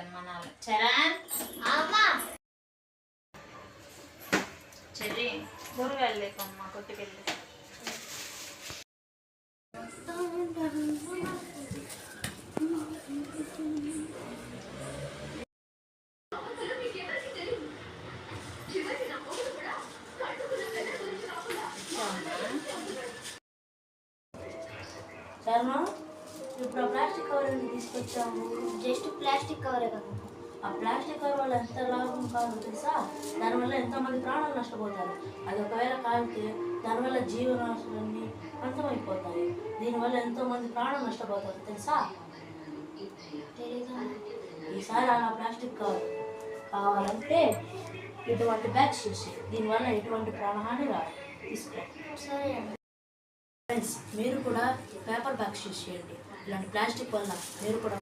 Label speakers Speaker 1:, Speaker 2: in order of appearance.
Speaker 1: అమ్మానాలి. చరణ్ అమ్మా చెల్లి కూరగాయలు లేకమ్మా కొట్టుకెళ్ళి.
Speaker 2: శర్మ, ఇప్పుడు ఆ ప్లాస్టిక్ కవర్ ఎందుకు తీసుకొచ్చాము?
Speaker 3: జస్ట్ ప్లాస్టిక్ కవరే కదా.
Speaker 2: ఆ ప్లాస్టిక్ కవర్ వల్ల ఎంత లాభం కాదు తెలుసా? దానివల్ల ఎంతోమంది ప్రాణాలు నష్టపోతారు. అది ఒకవేళ కాలితే దానివల్ల జీవనాశులన్నీ అంతమైపోతాయి. దీనివల్ల ఎంతోమంది ప్రాణాలు నష్టపోతారు తెలుసా? ఈసారి ఆ ప్లాస్టిక్ కవర్ కావాలంటే ఇటువంటి బ్యాగ్స్ చూసి దీనివల్ల ఎటువంటి ప్రాణహాని రాదు. తీసుకో.
Speaker 3: సరే
Speaker 2: ఫ్రెండ్స్, మీరు కూడా పేపర్ బ్యాగ్స్ యూస్ చేయండి. ఇలాంటి ప్లాస్టిక్ వల్ల మీరు కూడా